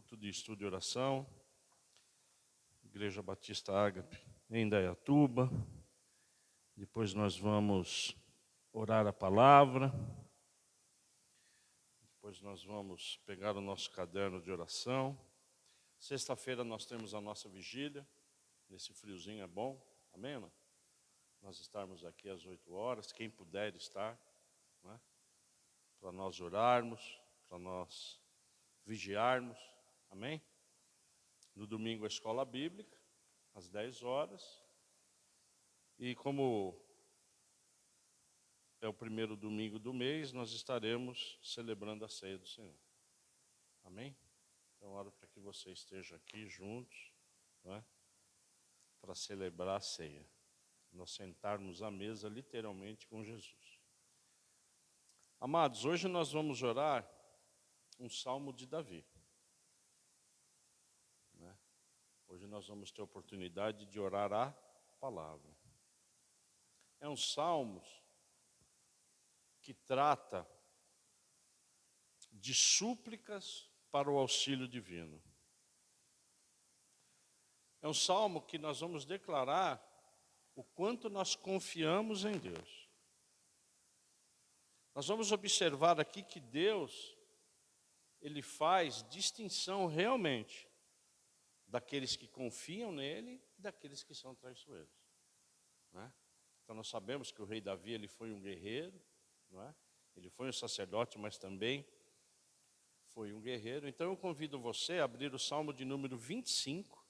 culto de estudo e oração, Igreja Batista Ágape, em Indaiatuba. Depois nós vamos orar a palavra. Depois nós vamos pegar o nosso caderno de oração. Sexta-feira nós temos a nossa vigília. Nesse friozinho é bom, amém, irmão? Nós estarmos aqui às 8 horas, quem puder estar, né? Para nós orarmos, para nós vigiarmos, amém? No domingo a escola bíblica, às 10 horas. E como é o primeiro domingo do mês, nós estaremos celebrando a ceia do Senhor. Amém? Então, oro para que você esteja aqui juntos, né, para celebrar a ceia. Nós sentarmos à mesa, literalmente, com Jesus. Amados, hoje nós vamos orar um salmo de Davi. Né? Hoje nós vamos ter a oportunidade de orar a palavra. É um salmo que trata de súplicas para o auxílio divino. É um salmo que nós vamos declarar o quanto nós confiamos em Deus. Nós vamos observar aqui que Deus, Ele faz distinção realmente daqueles que confiam nele e daqueles que são traiçoeiros. Né? Então nós sabemos que o rei Davi, ele foi um guerreiro, não é? Ele foi um sacerdote, mas também foi um guerreiro. Então eu convido você a abrir o Salmo de número 25.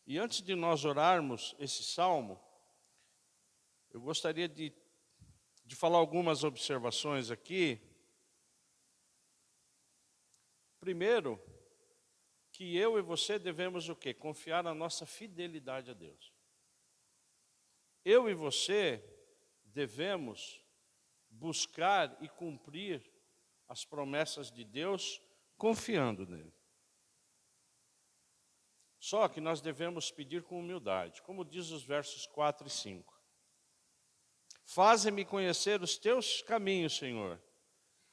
E antes de nós orarmos esse Salmo, eu gostaria de falar algumas observações aqui. Primeiro, que eu e você devemos o quê? Confiar na nossa fidelidade a Deus. Eu e você devemos buscar e cumprir as promessas de Deus confiando nele. Só que nós devemos pedir com humildade, como diz os versos 4 e 5. Faze-me conhecer os teus caminhos, Senhor.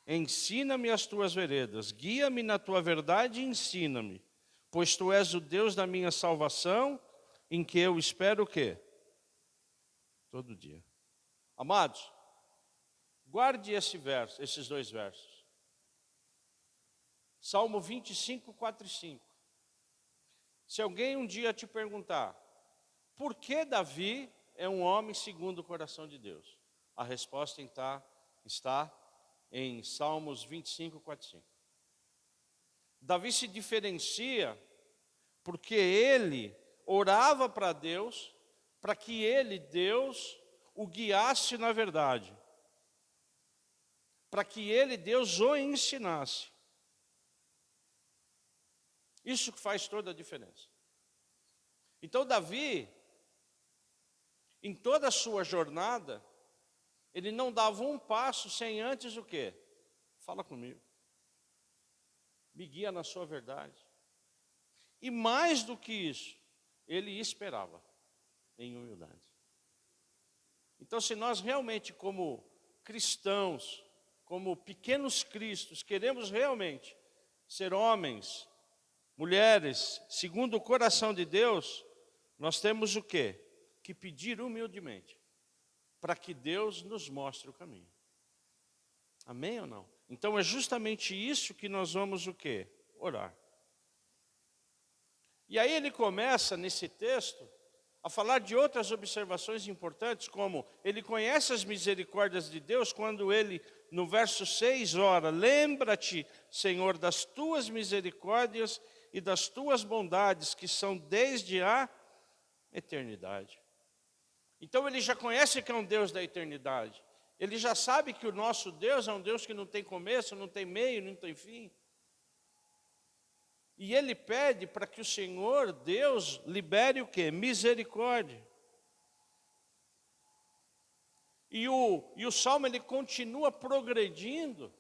Ensina-me as tuas veredas, guia-me na tua verdade e ensina-me, pois tu és o Deus da minha salvação, em que eu espero o quê? Todo dia. Amados, guarde esses dois versos. Salmo 25, 4 e 5. Se alguém um dia te perguntar, por que Davi é um homem segundo o coração de Deus? A resposta está em Salmos 25, 4 e 5. Davi se diferencia porque ele orava para Deus, para que ele, Deus, o guiasse na verdade. Para que ele, Deus, o ensinasse. Isso que faz toda a diferença. Então Davi, em toda a sua jornada, ele não dava um passo sem antes o quê? Fala comigo. Me guia na sua verdade. E mais do que isso, ele esperava em humildade. Então, se nós realmente, como cristãos, como pequenos cristos, queremos realmente ser homens, mulheres, segundo o coração de Deus, nós temos o quê? Que pedir humildemente, para que Deus nos mostre o caminho. Amém ou não? Então é justamente isso que nós vamos o quê? Orar. E aí ele começa nesse texto a falar de outras observações importantes, como ele conhece as misericórdias de Deus quando ele, no verso 6, ora, lembra-te, Senhor, das tuas misericórdias e das tuas bondades, que são desde a eternidade. Então ele já conhece que é um Deus da eternidade. Ele já sabe que o nosso Deus é um Deus que não tem começo, não tem meio, não tem fim. E ele pede para que o Senhor, Deus, libere o quê? Misericórdia. E o Salmo, ele continua progredindo,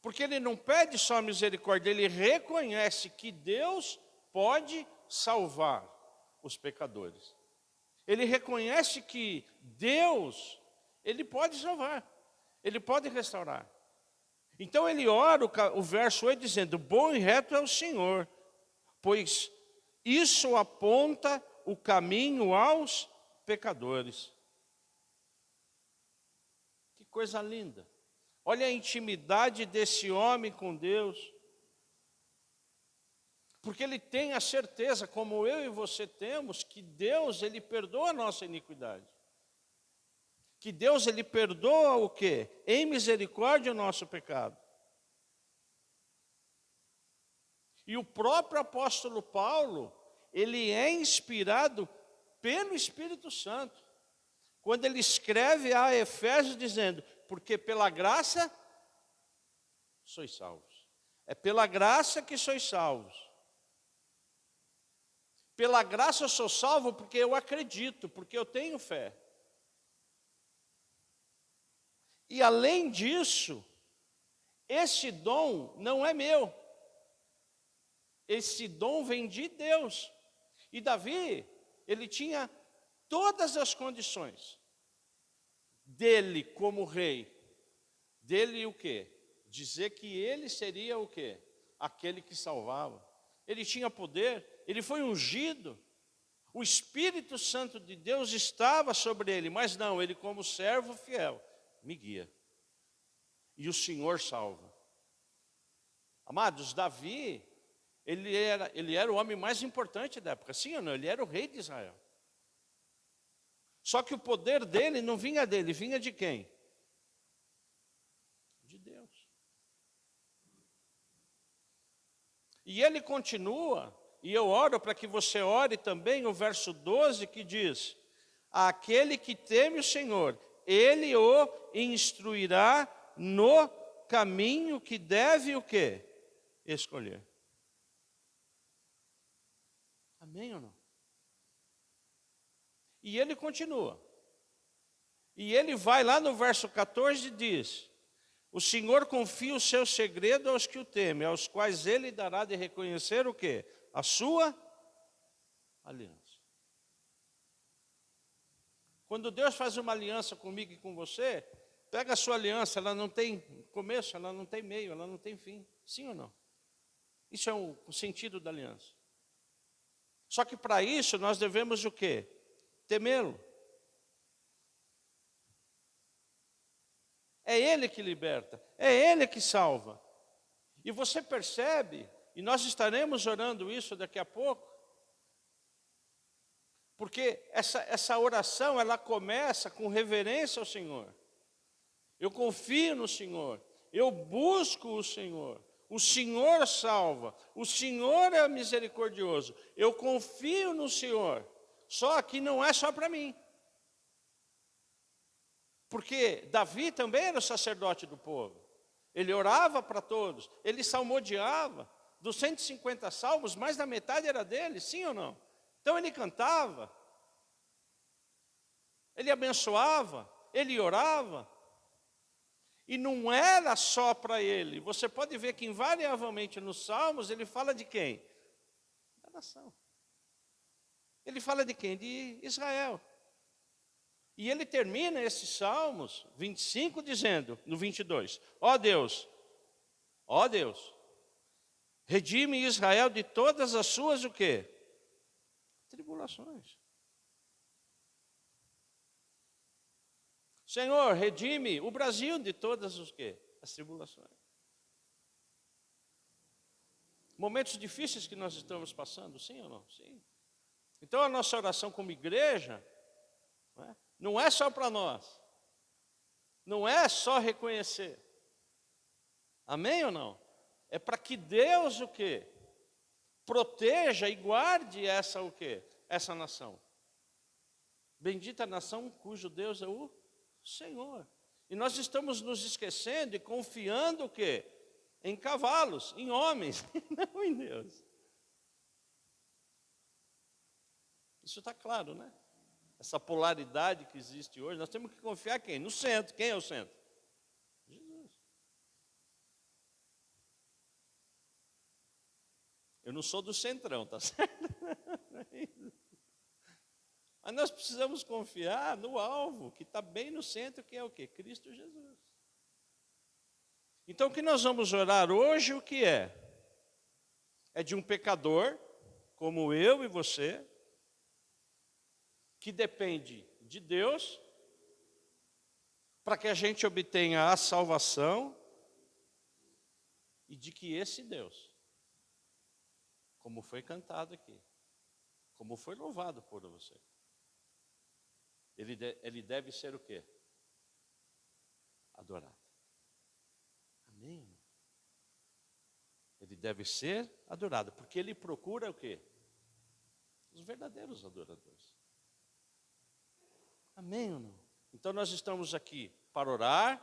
porque ele não pede só misericórdia, ele reconhece que Deus pode salvar os pecadores. Ele reconhece que Deus, Ele pode salvar, Ele pode restaurar. Então ele ora o verso 8 dizendo, bom e reto é o Senhor, pois isso aponta o caminho aos pecadores. Que coisa linda. Olha a intimidade desse homem com Deus. Porque ele tem a certeza, como eu e você temos, que Deus, ele perdoa a nossa iniquidade. Que Deus, ele perdoa o quê? Em misericórdia o nosso pecado. E o próprio apóstolo Paulo, ele é inspirado pelo Espírito Santo. Quando ele escreve a Efésios dizendo, porque pela graça sois salvos. É pela graça que sois salvos. Pela graça eu sou salvo porque eu acredito, porque eu tenho fé. E além disso, esse dom não é meu. Esse dom vem de Deus. E Davi, ele tinha todas as condições dele como rei. Dele o quê? Dizer que ele seria o quê? Aquele que salvava. Ele tinha poder, ele foi ungido. O Espírito Santo de Deus estava sobre ele, mas não, ele como servo fiel, me guia. E o Senhor salva. Amados, Davi, ele era o homem mais importante da época, sim ou não? Ele era o rei de Israel. Só que o poder dele não vinha dele, vinha de quem? De Deus. E ele continua, e eu oro para que você ore também, o verso 12 que diz, aquele que teme o Senhor, ele o instruirá no caminho que deve o quê? Escolher. Amém ou não? E ele continua. E ele vai lá no verso 14 e diz, o Senhor confia o seu segredo aos que o temem, aos quais ele dará de reconhecer o quê? A sua aliança. Quando Deus faz uma aliança comigo e com você, pega a sua aliança, ela não tem começo, ela não tem meio, ela não tem fim. Sim ou não? Isso é o sentido da aliança. Só que para isso nós devemos o quê? Temê-lo. É Ele que liberta, é Ele que salva. E você percebe, e nós estaremos orando isso daqui a pouco, porque essa oração, ela começa com reverência ao Senhor. Eu confio no Senhor, eu busco o Senhor salva, o Senhor é misericordioso, eu confio no Senhor, só que não é só para mim. Porque Davi também era o sacerdote do povo, ele orava para todos, ele salmodiava, dos 150 salmos, mais da metade era dele, sim ou não? Então ele cantava, ele abençoava, ele orava, e não era só para ele. Você pode ver que invariavelmente nos salmos ele fala de quem? Da nação. Ele fala de quem? De Israel. E ele termina esses salmos 25 dizendo, no 22, ó Deus, redime Israel de todas as suas o quê? Tribulações. Senhor, redime o Brasil de todas os quê? As tribulações. Momentos difíceis que nós estamos passando, sim ou não? Sim. Então a nossa oração como igreja não é só para nós. Não é só reconhecer. Amém ou não? É para que Deus o quê? Proteja e guarde essa o quê? Essa nação. Bendita a nação cujo Deus é o Senhor. E nós estamos nos esquecendo e confiando o quê? Em cavalos, em homens, não em Deus. Isso está claro, né? Essa polaridade que existe hoje, nós temos que confiar quem? No centro. Quem é o centro? Jesus. Eu não sou do centrão, tá certo? Mas nós precisamos confiar no alvo, que está bem no centro, que é o quê? Cristo Jesus. Então, o que nós vamos orar hoje, o que é? É de um pecador, como eu e você, que depende de Deus, para que a gente obtenha a salvação, e de que esse Deus, como foi cantado aqui, como foi louvado por você, ele deve ser o quê? Adorado. Amém? Ele deve ser adorado, porque ele procura o quê? Os verdadeiros adoradores. Amém ou não? Então nós estamos aqui para orar,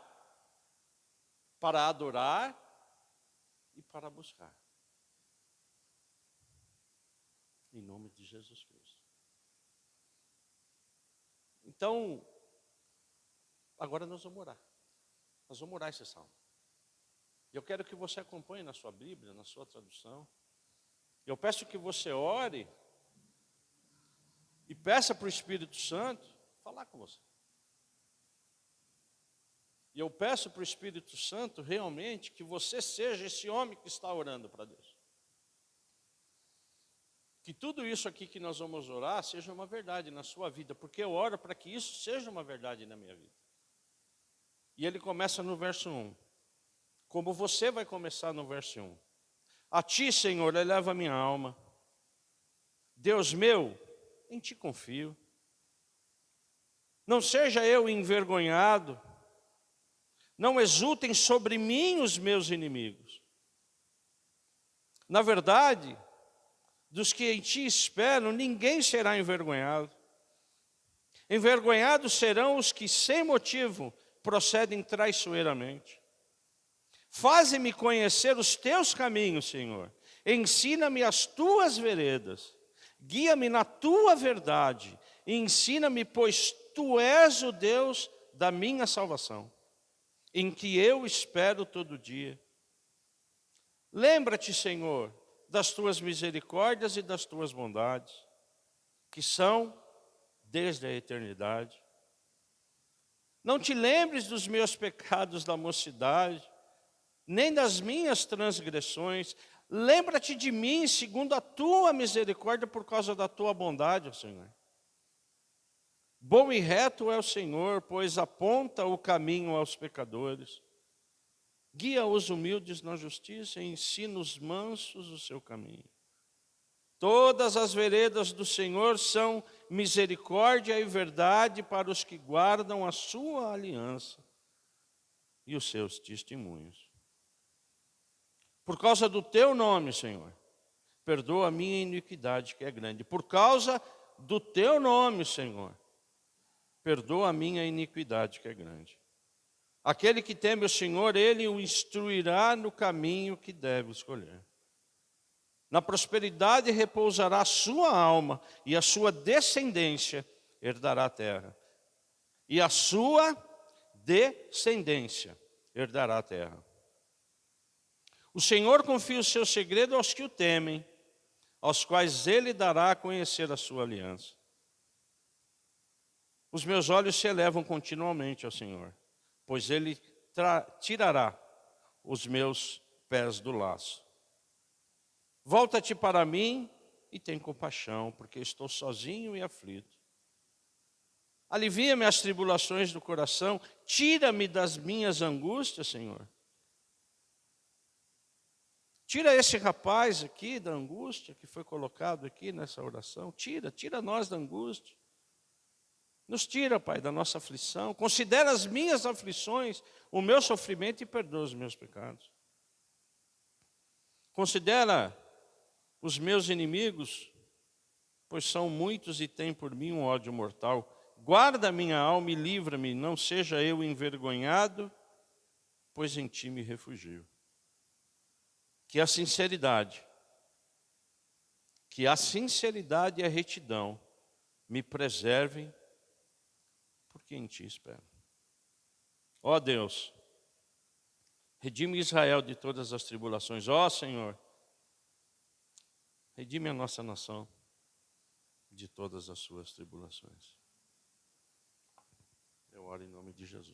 para adorar e para buscar. Em nome de Jesus Cristo. Então, agora nós vamos orar. Nós vamos orar esse salmo. Eu quero que você acompanhe na sua Bíblia, na sua tradução. Eu peço que você ore e peça para o Espírito Santo falar com você. E eu peço para o Espírito Santo realmente que você seja esse homem que está orando para Deus. Que tudo isso aqui que nós vamos orar seja uma verdade na sua vida, porque eu oro para que isso seja uma verdade na minha vida. E ele começa no verso 1. Como você vai começar no verso 1. A ti, Senhor, eleva a minha alma. Deus meu, em ti confio. Não seja eu envergonhado. Não exultem sobre mim os meus inimigos. Na verdade, dos que em ti esperam, ninguém será envergonhado. Envergonhados serão os que, sem motivo, procedem traiçoeiramente. Faze-me conhecer os teus caminhos, Senhor. Ensina-me as tuas veredas. Guia-me na tua verdade. E ensina-me, pois tu és o Deus da minha salvação, em que eu espero todo dia. Lembra-te, Senhor, das tuas misericórdias e das tuas bondades, que são desde a eternidade. Não te lembres dos meus pecados da mocidade, nem das minhas transgressões. Lembra-te de mim segundo a tua misericórdia, por causa da tua bondade, ó Senhor. Bom e reto é o Senhor, pois aponta o caminho aos pecadores. Guia os humildes na justiça e ensina os mansos o seu caminho. Todas as veredas do Senhor são misericórdia e verdade para os que guardam a sua aliança e os seus testemunhos. Por causa do teu nome, Senhor, perdoa a minha iniquidade, que é grande. Por causa do teu nome, Senhor, perdoa a minha iniquidade, que é grande. Aquele que teme o Senhor, ele o instruirá no caminho que deve escolher. Na prosperidade repousará a sua alma, e a sua descendência herdará a terra. E a sua descendência herdará a terra. O Senhor confia o seu segredo aos que o temem, aos quais ele dará a conhecer a sua aliança. Os meus olhos se elevam continuamente ao Senhor, pois ele tirará os meus pés do laço. Volta-te para mim e tem compaixão, porque estou sozinho e aflito. Alivia-me as tribulações do coração, tira-me das minhas angústias, Senhor. Tira esse rapaz aqui da angústia que foi colocado aqui nessa oração. Tira nós da angústia. Nos tira, Pai, da nossa aflição. Considera as minhas aflições, o meu sofrimento e perdoa os meus pecados. Considera os meus inimigos, pois são muitos e têm por mim um ódio mortal. Guarda a minha alma e livra-me, não seja eu envergonhado, pois em ti me refugio. Que a sinceridade e a retidão me preservem, porque em ti espero. Ó Deus, redime Israel de todas as tribulações. Ó Senhor, redime a nossa nação. de todas as suas tribulações. Eu oro em nome de Jesus.